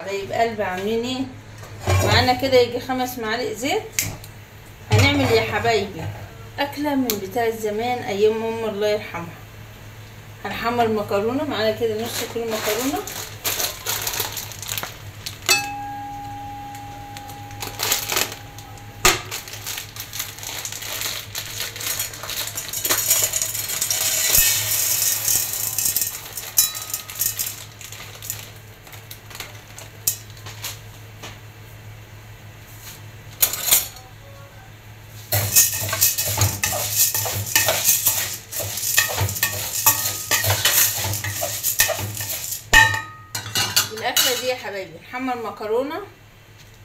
حبايب قلبي عاملين ايه؟ معانا كده يجي 5 معالق زيت. هنعمل يا حبايبي اكله من بتاع زمان ايام الله يرحمها. هنحمر مكرونه. معانا كده نص كيلو مكرونه. الاكله دي يا حبايبي نحمر مكرونه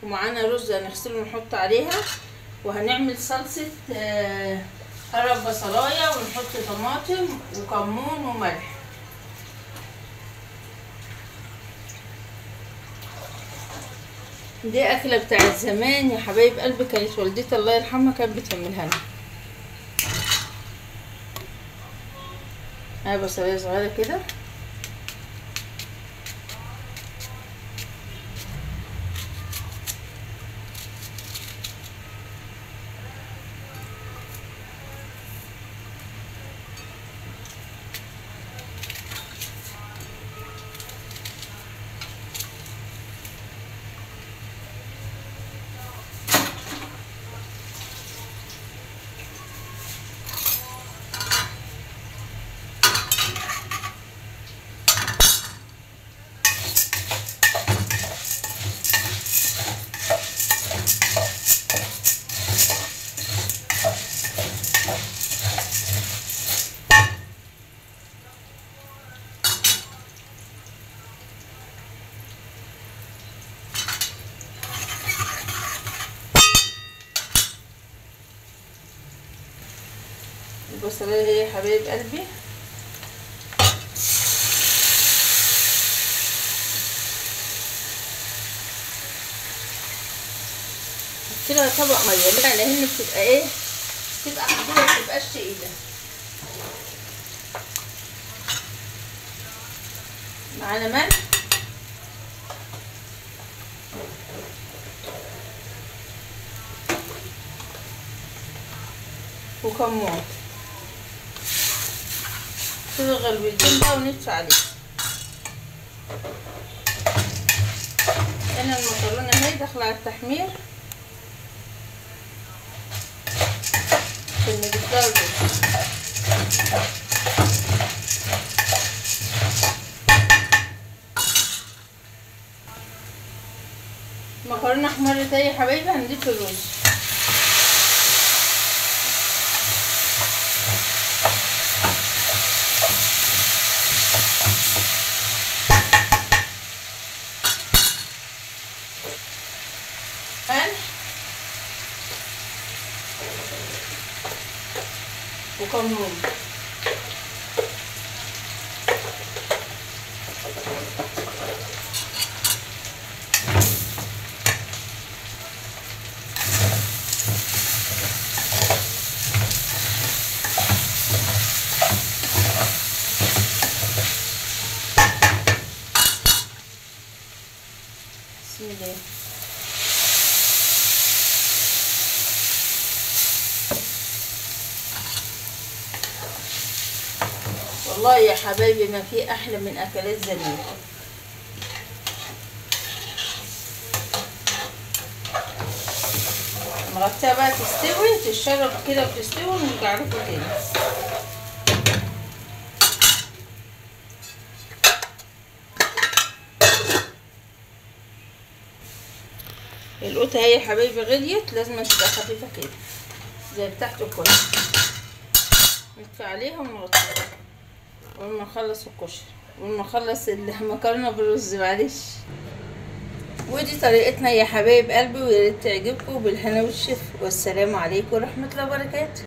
ومعانا رز هنغسله ونحط عليها، وهنعمل صلصه قرب بصلايه ونحط طماطم وكمون وملح. دي اكله بتاعت زمان يا حبايب قلبي، كانت والدتي الله يرحمها كانت بتعملها لنا. اهي بصلايه صغيره كده، البصلايه هي يا حبايب قلبي. كده طبق ميه ليه؟ لان بتبقى ايه، بتبقى عاديه ما بتبقاش تقيله. معانا ملح وكمون. تغلي بالجنب بقى ونطفي عليه. هنا المكرونه اهي داخله على التحمير عشان نضيف لها الرز. المكرونه احمرت اهي يا حبايبي، هنضيف الرز. ملح وكمون. بسم الله. والله يا حبايبي ما في احلى من اكلات زمان. نغطيها بقى تستوي تشرب كده وتستوي ونرجع لكم تاني. القوطه اهي يا حبايبي غليت، لازم تبقى خفيفه كده زي بتاعت الكشري. نطفي عليها ونغطيها ولما نخلص الكشري ولما نخلص المكرونه بالرز. معلش. ودي طريقتنا يا حبايب قلبي، ويا ريت تعجبكم. بالهنا والشفا، والسلام عليكم ورحمه الله وبركاته.